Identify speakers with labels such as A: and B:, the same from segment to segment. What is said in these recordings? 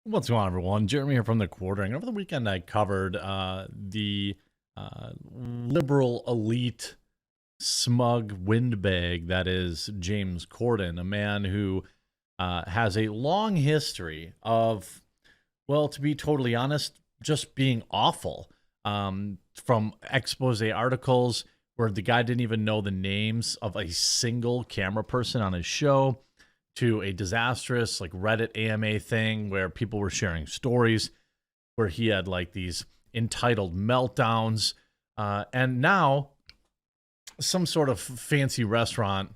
A: What's going on, everyone? Jeremy here from the Quartering. Over the weekend, I covered the liberal elite smug windbag that is James Corden, a man who has a long history of, well, to be totally honest, just being awful. From expose articles where the guy didn't even know the names of a single camera person on his show, to a disastrous like Reddit AMA thing where people were sharing stories where he had like these entitled meltdowns. And now some sort of fancy restaurant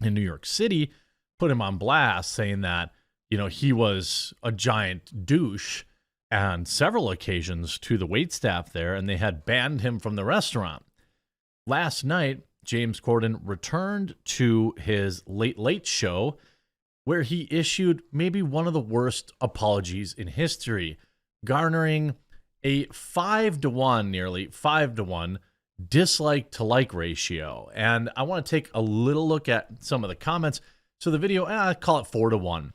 A: in New York City put him on blast saying that, he was a giant douche on several occasions to the waitstaff there, and they had banned him from the restaurant. Last night, James Corden returned to his Late Late Show, where he issued maybe one of the worst apologies in history, garnering a 5-to-1, nearly 5-to-1 dislike to like ratio. And I want to take a little look at some of the comments. So the video, I call it 4-to-1.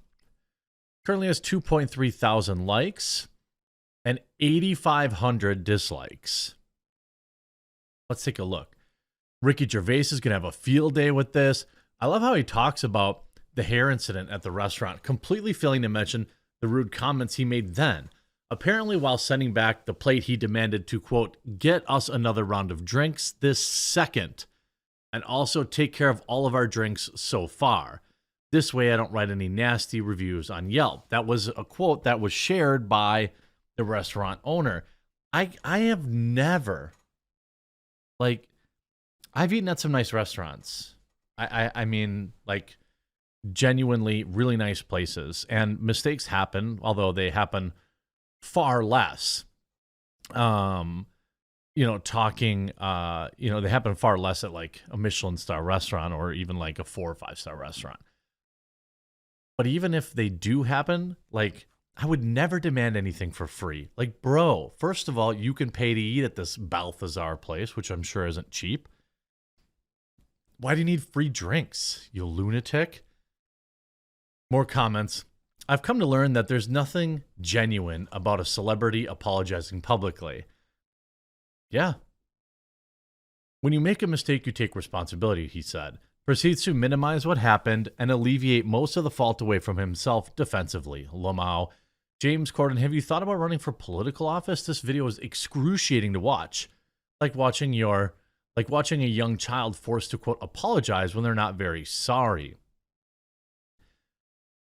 A: Currently has 2.3 thousand likes and 8,500 dislikes. Let's take a look. Ricky Gervais is going to have a field day with this. I love how he talks about the hair incident at the restaurant, completely failing to mention the rude comments he made then. Apparently, while sending back the plate, he demanded to, quote, get us another round of drinks this second, and also take care of all of our drinks so far. This way, I don't write any nasty reviews on Yelp. That was a quote that was shared by the restaurant owner. I have never, I've eaten at some nice restaurants. I mean, genuinely really nice places, and mistakes happen, although they happen far less. They happen far less at like a Michelin star restaurant or even like a 4 or 5-star restaurant. But even if they do happen, I would never demand anything for free. Bro, first of all, you can pay to eat at this Balthazar place, which I'm sure isn't cheap. Why do you need free drinks, you lunatic? More comments. I've come to learn that there's nothing genuine about a celebrity apologizing publicly. Yeah. When you make a mistake, you take responsibility, he said. Proceeds to minimize what happened and alleviate most of the fault away from himself defensively. Lamau. James Corden, have you thought about running for political office? This video is excruciating to watch. Like watching a young child forced to, quote, apologize when they're not very sorry.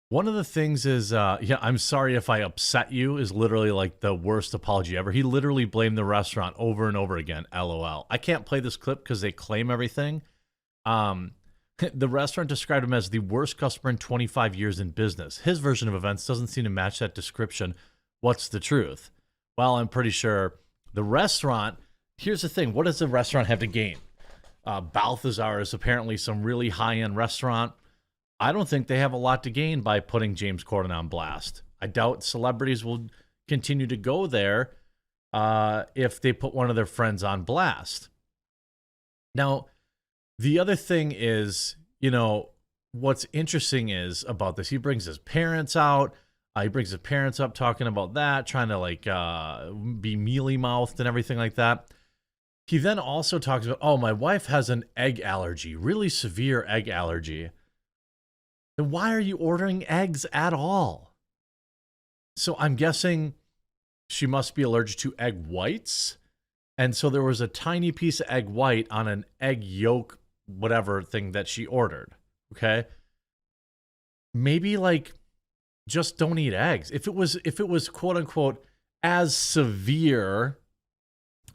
A: One of the things is, I'm sorry if I upset you is literally like the worst apology ever. He literally blamed the restaurant over and over again. LOL. I can't play this clip because they claim everything. The restaurant described him as the worst customer in 25 years in business. His version of events doesn't seem to match that description. What's the truth? Well, I'm pretty sure the restaurant, here's the thing. What does the restaurant have to gain? Balthazar is apparently some really high-end restaurant. I don't think they have a lot to gain by putting James Corden on blast. I doubt celebrities will continue to go there if they put one of their friends on blast. Now, the other thing is, what's interesting is about this, he brings his parents out. He brings his parents up talking about that, trying to be mealy-mouthed and everything like that. He then also talks about, oh, my wife has an egg allergy, really severe egg allergy. Then why are you ordering eggs at all? So I'm guessing she must be allergic to egg whites. And so there was a tiny piece of egg white on an egg yolk, whatever thing that she ordered. Okay. Maybe just don't eat eggs. If it was quote unquote as severe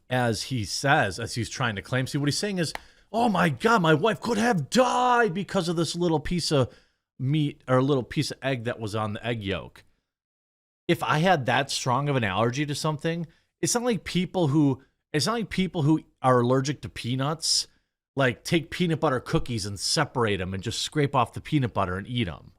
A: as he says, as he's trying to claim, see what he's saying is, oh my God, my wife could have died because of this little piece of meat or a little piece of egg that was on the egg yolk. If I had that strong of an allergy to something, it's not like people who are allergic to peanuts, take peanut butter cookies and separate them and just scrape off the peanut butter and eat them.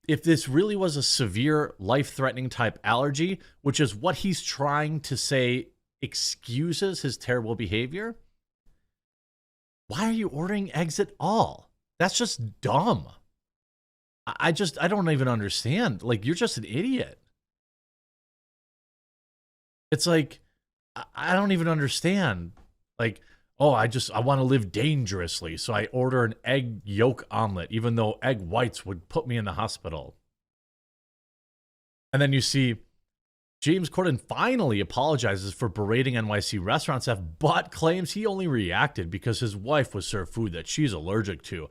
A: If this really was a severe life-threatening type allergy, which is what he's trying to say excuses his terrible behavior, why are you ordering eggs at all? That's just dumb. I don't even understand. Like, you're just an idiot. It's like, I don't even understand. Like, oh, I want to live dangerously, so I order an egg yolk omelet, even though egg whites would put me in the hospital. And then you see James Corden finally apologizes for berating NYC restaurant staff, but claims he only reacted because his wife was served food that she's allergic to.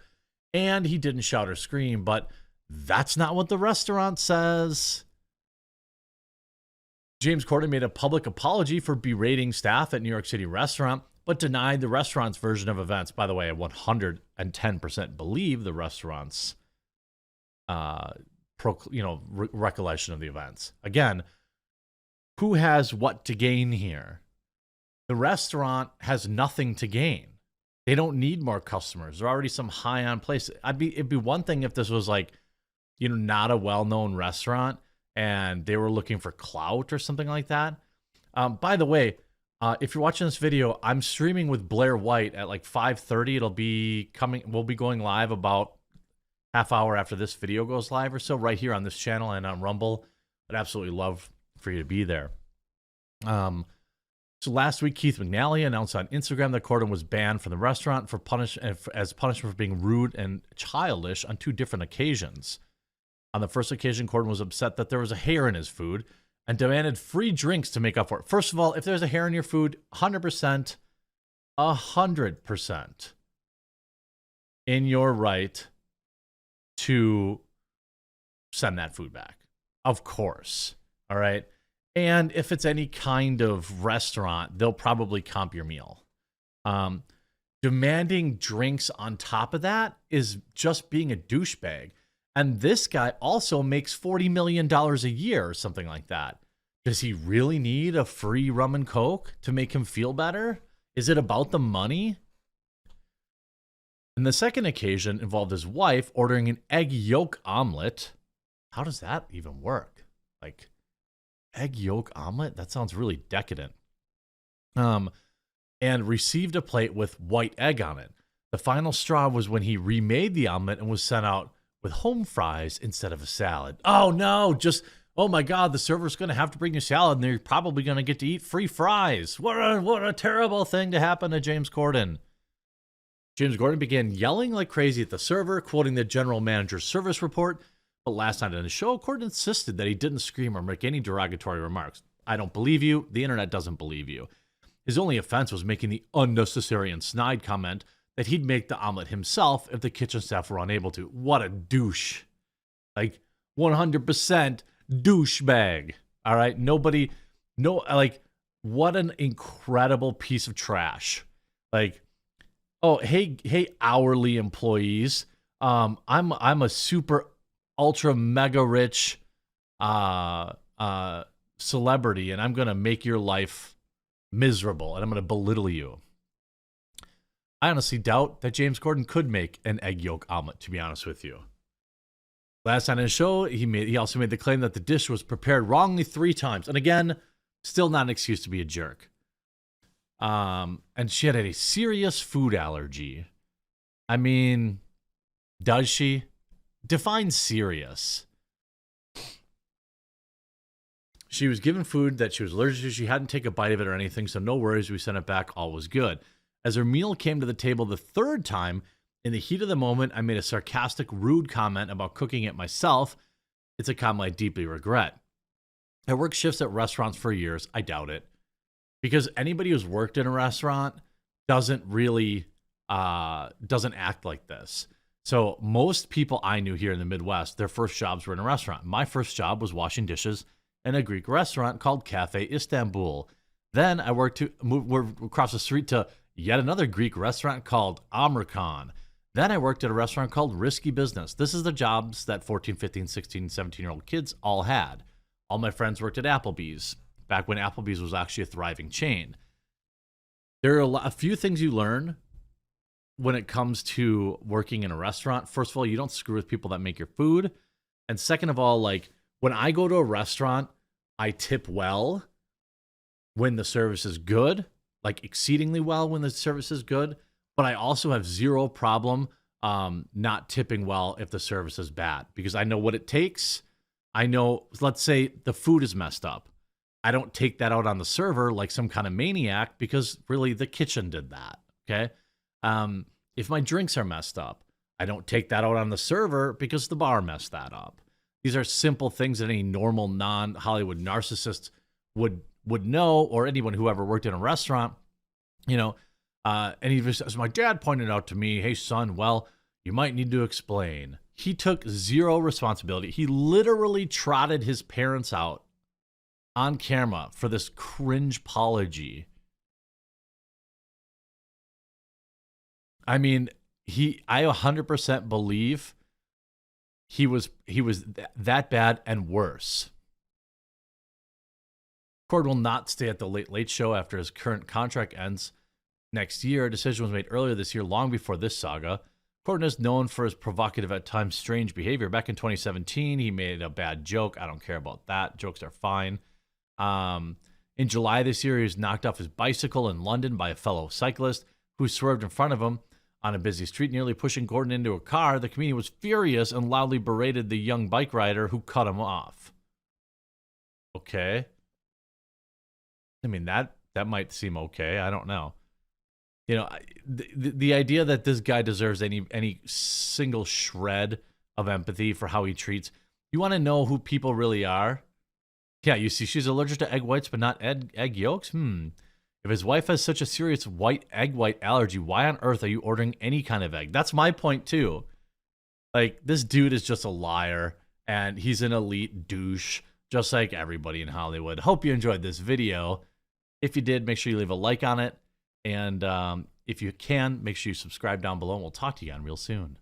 A: And he didn't shout or scream, but that's not what the restaurant says. James Corden made a public apology for berating staff at New York City restaurant, but denied the restaurant's version of events. By the way, I 110% believe the restaurant's recollection of the events. Again, who has what to gain here? The restaurant has nothing to gain. They don't need more customers. They're already some high on place. It'd be one thing if this was like, not a well-known restaurant and they were looking for clout or something like that. By the way, if you're watching this video, I'm streaming with Blair White at like 5:30. We'll be going live about half hour after this video goes live or so, right here on this channel and on Rumble. I'd absolutely love for you to be there. So last week, Keith McNally announced on Instagram that Corden was banned from the restaurant as punishment for being rude and childish on 2 different occasions. On the first occasion, Corden was upset that there was a hair in his food and demanded free drinks to make up for it. First of all, if there's a hair in your food, 100% in your right to send that food back. Of course. All right. And if it's any kind of restaurant, they'll probably comp your meal. Demanding drinks on top of that is just being a douchebag. And this guy also makes $40 million a year or something like that. Does he really need a free rum and coke to make him feel better? Is it about the money? And the second occasion involved his wife ordering an egg yolk omelet. How does that even work? Like, egg yolk omelet? That sounds really decadent. And received a plate with white egg on it. The final straw was when he remade the omelet and was sent out with home fries instead of a salad. Oh no, oh my God, the server's going to have to bring you salad and they're probably going to get to eat free fries. What a terrible thing to happen to James Corden. James Corden began yelling like crazy at the server, quoting the general manager's service report. But last night on the show, Corden insisted that he didn't scream or make any derogatory remarks. I don't believe you. The internet doesn't believe you. His only offense was making the unnecessary and snide comment that he'd make the omelet himself if the kitchen staff were unable to. What a douche. Like, 100% douchebag. All right? What an incredible piece of trash. Like, oh, hey, hourly employees. I'm a super ultra mega rich celebrity, and I'm gonna make your life miserable, and I'm gonna belittle you. I honestly doubt that James Corden could make an egg yolk omelet, to be honest with you. Last night on his show, he also made the claim that the dish was prepared wrongly 3 times. And again, still not an excuse to be a jerk. And she had a serious food allergy. I mean, does she? Define serious. She was given food that she was allergic to. She hadn't taken a bite of it or anything, so no worries. We sent it back. All was good. As her meal came to the table the 3rd time, in the heat of the moment, I made a sarcastic, rude comment about cooking it myself. It's a comment I deeply regret. I worked shifts at restaurants for years. I doubt it. Because anybody who's worked in a restaurant doesn't act like this. So most people I knew here in the Midwest, their first jobs were in a restaurant. My first job was washing dishes in a Greek restaurant called Cafe Istanbul. Then I worked across the street to yet another Greek restaurant called Amerikan. Then I worked at a restaurant called Risky Business. This is the jobs that 14, 15, 16, 17-year-old kids all had. All my friends worked at Applebee's, back when Applebee's was actually a thriving chain. There are a few things you learn when it comes to working in a restaurant. First of all, you don't screw with people that make your food. And second of all, like, when I go to a restaurant, I tip well when the service is good, like exceedingly well when the service is good. But I also have zero problem not tipping well if the service is bad, because I know what it takes. I know, let's say the food is messed up. I don't take that out on the server like some kind of maniac, because really the kitchen did that. Okay. If my drinks are messed up, I don't take that out on the server because the bar messed that up. These are simple things that any normal non-Hollywood narcissist would know, or anyone who ever worked in a restaurant, and he just, as my dad pointed out to me, hey son, well, you might need to explain. He took zero responsibility. He literally trotted his parents out on camera for this cringe apology. I mean, I 100% believe he was that bad and worse. Cordon will not stay at the Late Late Show after his current contract ends next year. A decision was made earlier this year, long before this saga. Cordon is known for his provocative, at times strange behavior. Back in 2017, he made a bad joke. I don't care about that. Jokes are fine. In July this year, he was knocked off his bicycle in London by a fellow cyclist who swerved in front of him on a busy street, nearly pushing Cordon into a car. The comedian was furious and loudly berated the young bike rider who cut him off. Okay. I mean, that might seem okay. I don't know. The idea that this guy deserves any single shred of empathy for how he treats. You want to know who people really are? Yeah, you see, she's allergic to egg whites, but not egg yolks? If his wife has such a serious egg white allergy, why on earth are you ordering any kind of egg? That's my point, too. Like, this dude is just a liar, and he's an elite douche, just like everybody in Hollywood. Hope you enjoyed this video. If you did, make sure you leave a like on it. And if you can, make sure you subscribe down below, and we'll talk to you again real soon.